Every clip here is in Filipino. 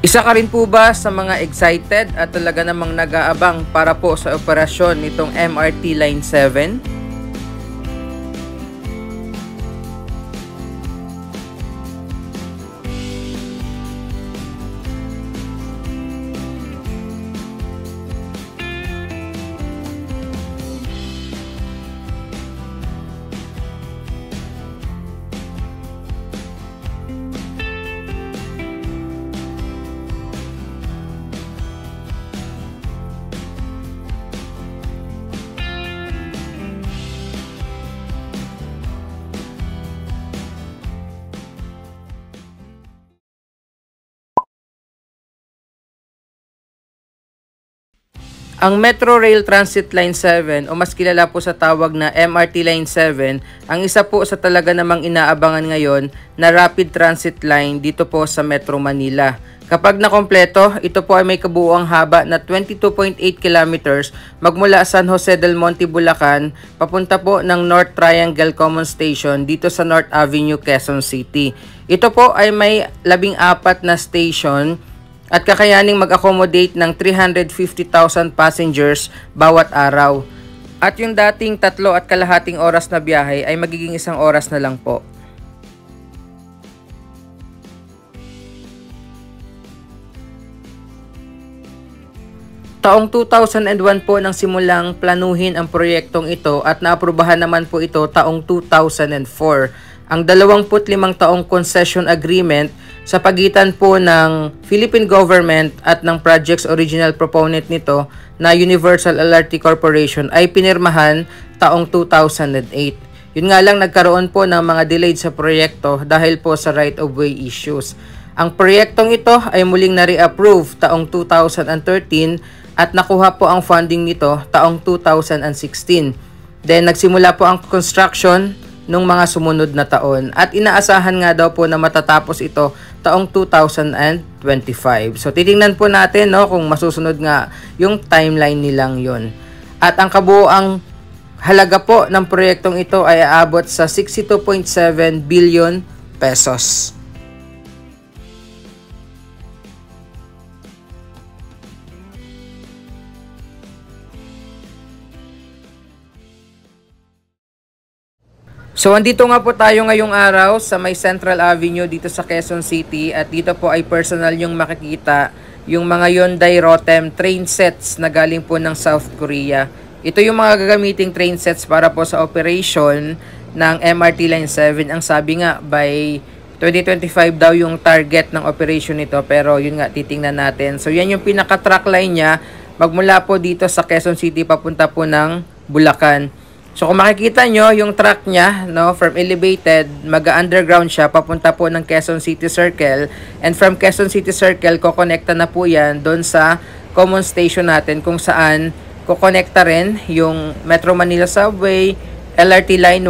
Isa ka rin po ba sa mga excited at talaga namang nag-aabang para po sa operasyon nitong MRT Line 7? Ang Metro Rail Transit Line 7 o mas kilala po sa tawag na MRT Line 7 ang isa po sa talaga namang inaabangan ngayon na rapid transit line dito po sa Metro Manila. Kapag nakompleto, ito po ay may kabuuang haba na 22.8 kilometers magmula San Jose del Monte, Bulacan, papunta po ng North Triangle Common Station dito sa North Avenue, Quezon City. Ito po ay may 14 na station at kakayaning mag-accommodate ng 350,000 passengers bawat araw. At yung dating 3.5 oras na biyahe ay magiging 1 oras na lang po. Taong 2001 po nang simulang planuhin ang proyektong ito at naaprubahan naman po ito taong 2004. Ang 25 taong concession agreement sa pagitan po ng Philippine government at ng project's original proponent nito na Universal LRT Corporation ay pinirmahan taong 2008. Yun nga lang nagkaroon po ng mga delayed sa proyekto dahil po sa right-of-way issues. Ang proyektong ito ay muling na-reapprove taong 2013 at nakuha po ang funding nito taong 2016. Then nagsimula po ang construction nung mga sumunod na taon at inaasahan nga daw po na matatapos ito taong 2025. So titingnan po natin kung masusunod nga yung timeline nilang yon. At ang kabuuang halaga po ng proyektong ito ay aabot sa 62.7 billion pesos. So, andito nga po tayo ngayong araw sa may Central Avenue dito sa Quezon City at dito po ay personal yung makikita yung mga Hyundai Rotem train sets na galing po ng South Korea. Ito yung mga gagamiting train sets para po sa operation ng MRT Line 7. Ang sabi nga by 2025 daw yung target ng operation nito pero yun nga titingnan natin. So, yan yung pinaka-track line niya magmula po dito sa Quezon City papunta po ng Bulacan. So kung makikita nyo, yung track niya, from elevated, mag-underground siya, papunta po ng Quezon City Circle. And from Quezon City Circle, kukonekta na po yan doon sa common station natin kung saan kukonekta rin yung Metro Manila Subway, LRT Line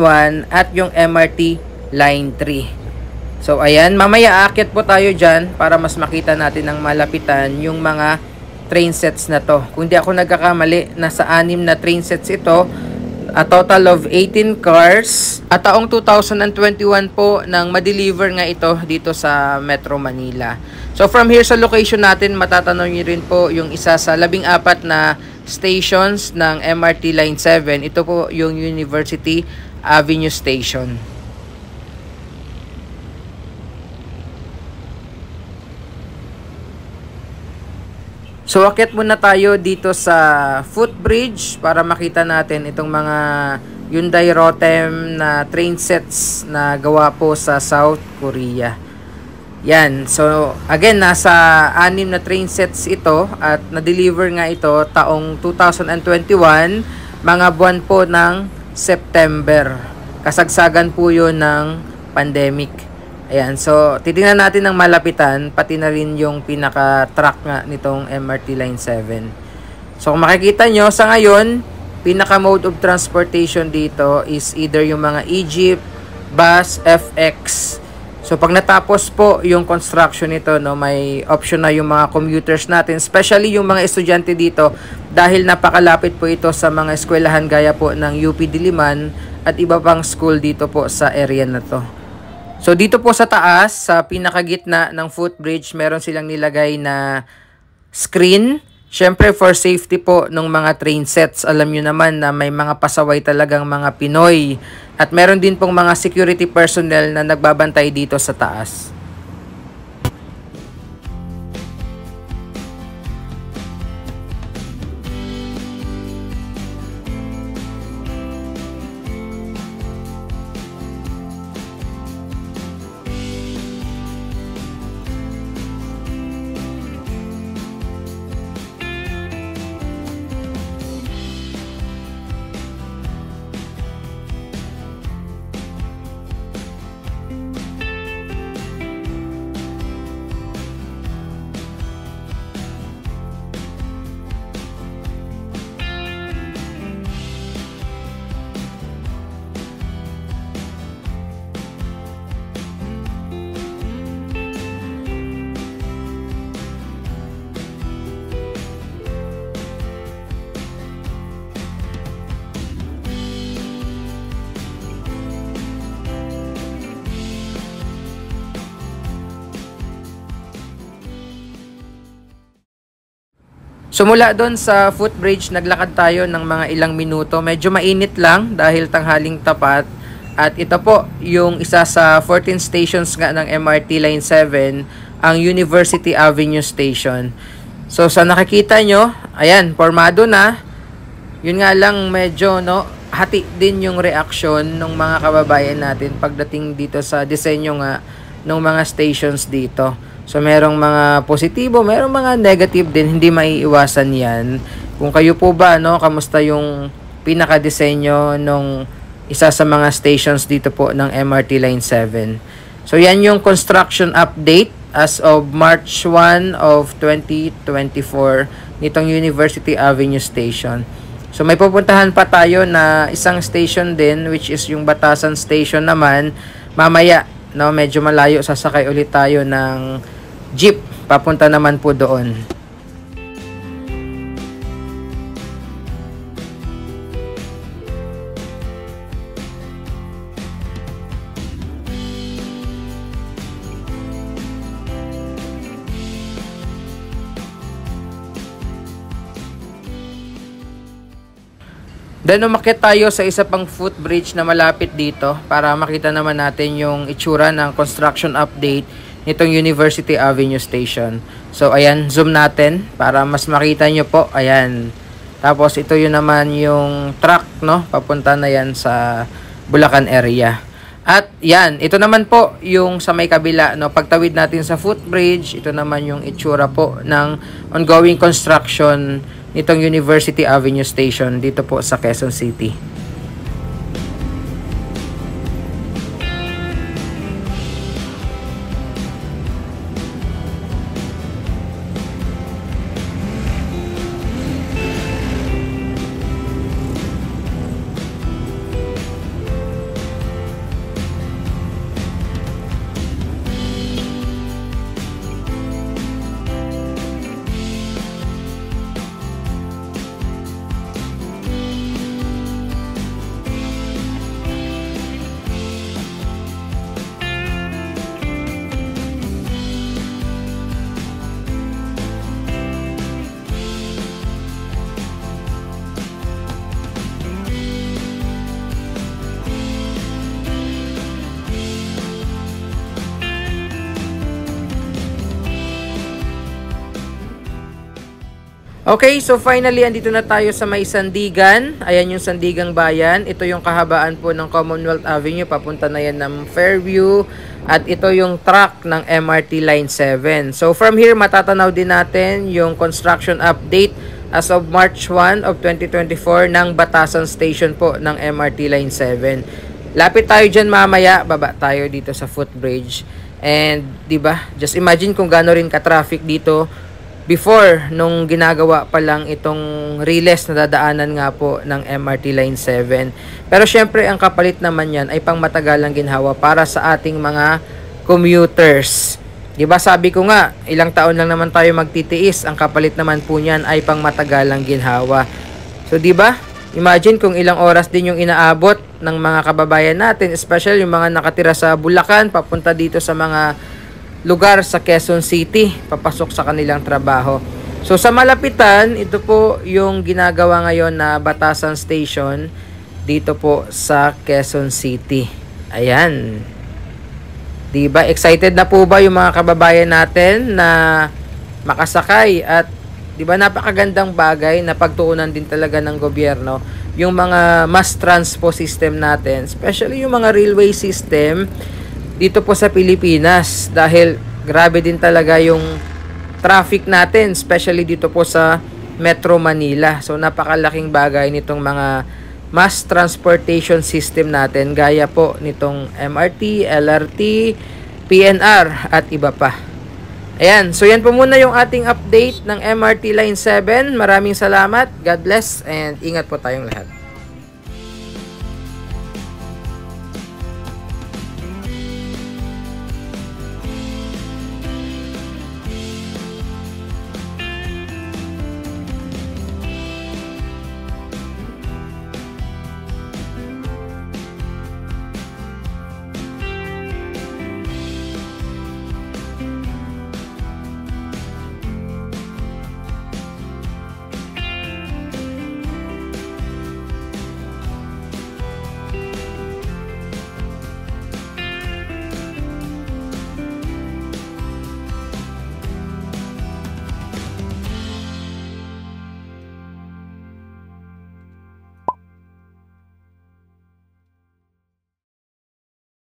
1, at yung MRT Line 3. So ayan, mamaya aakit po tayo dyan para mas makita natin ng malapitan yung mga train sets na to. Kung di ako nagkakamali, nasa 6 na train sets ito, a total of 18 cars. At taong 2021 po nang ma-deliver nga ito dito sa Metro Manila. So from here sa location natin, matatanaw nyo rin po yung isa sa 14 na stations ng MRT Line 7. Ito po yung University Avenue Station. So, akyat muna tayo dito sa footbridge para makita natin itong mga Hyundai Rotem na train sets na gawa po sa South Korea. Yan. So, again, nasa 6 na train sets ito at na-deliver nga ito taong 2021, mga buwan po ng September. Kasagsagan po yun ng pandemic. Ayan, so titingnan natin ng malapitan, pati na rin yung pinaka-track nga nitong MRT Line 7. So kung makikita nyo, sa ngayon, pinaka-mode of transportation dito is either yung mga Egypt, bus, FX. So pag natapos po yung construction nito, may option na yung mga commuters natin, especially yung mga estudyante dito dahil napakalapit po ito sa mga eskwelahan gaya po ng UP Diliman at iba pang school dito po sa area na to. So dito po sa taas, sa pinakagitna ng footbridge, meron silang nilagay na screen. Syempre for safety po ng mga train sets. Alam nyo naman na may mga pasaway talagang mga Pinoy. At meron din pong mga security personnel na nagbabantay dito sa taas. So mula doon sa footbridge, naglakad tayo ng mga ilang minuto. Medyo mainit lang dahil tanghaling tapat. At ito po yung isa sa 14 stations nga ng MRT Line 7, ang University Avenue Station. So sa nakikita nyo, ayan, formado na. Yun nga lang medyo hati din yung reaksyon ng mga kababayan natin pagdating dito sa disenyo nga ng mga stations dito. So, merong mga positibo, merong mga negative din, hindi maiiwasan yan. Kung kayo po ba, kamusta yung pinaka-disenyo nung isa sa mga stations dito po ng MRT Line 7. So, yan yung construction update as of March 1 of 2024 nitong University Avenue Station. So, may pupuntahan pa tayo na isang station din, which is yung Batasan Station naman. Mamaya, medyo malayo, sasakay ulit tayo ng jeep, papunta naman po doon. Then umakyat tayo sa isa pang footbridge na malapit dito para makita naman natin yung itsura ng construction update nitong University Avenue Station. So, ayan, zoom natin para mas makita nyo po. Ayan. Tapos, ito yun naman yung truck, papunta na yan sa Bulacan area. At, yan, ito naman po yung sa may kabila, pagtawid natin sa footbridge, ito naman yung itsura po ng ongoing construction nitong University Avenue Station dito po sa Quezon City. Okay, so finally, andito na tayo sa may Sandigan. Ayan yung Sandigang Bayan. Ito yung kahabaan po ng Commonwealth Avenue. Papunta na yan ng Fairview. At ito yung track ng MRT Line 7. So from here, matatanaw din natin yung construction update as of March 1 of 2024 ng Batasan Station po ng MRT Line 7. Lapit tayo dyan mamaya. Baba tayo dito sa footbridge. And, diba, just imagine kung gaano rin ka-traffic dito before nung ginagawa pa lang itong riles na dadaanan nga po ng MRT Line 7. Pero syempre ang kapalit naman yan ay pang matagalang ginhawa para sa ating mga commuters. Diba sabi ko nga, ilang taon lang naman tayo magtitiis, ang kapalit naman po niyan ay pang matagalang ginhawa. So diba, imagine kung ilang oras din yung inaabot ng mga kababayan natin, especially yung mga nakatira sa Bulacan, papunta dito sa mga lugar sa Quezon City, papasok sa kanilang trabaho. So sa malapitan, ito po yung ginagawa ngayon na Batasan Station dito po sa Quezon City. Ayan. Diba? Excited na po ba yung mga kababayan natin na makasakay? At diba napakagandang bagay na pagtuunan din talaga ng gobyerno yung mga mass transpo system natin, especially yung mga railway system dito po sa Pilipinas, dahil grabe din talaga yung traffic natin, especially dito po sa Metro Manila. So napakalaking bagay nitong mga mass transportation system natin, gaya po nitong MRT, LRT, PNR at iba pa. Ayan, so yan po muna yung ating update ng MRT Line 7. Maraming salamat, God bless, and ingat po tayong lahat.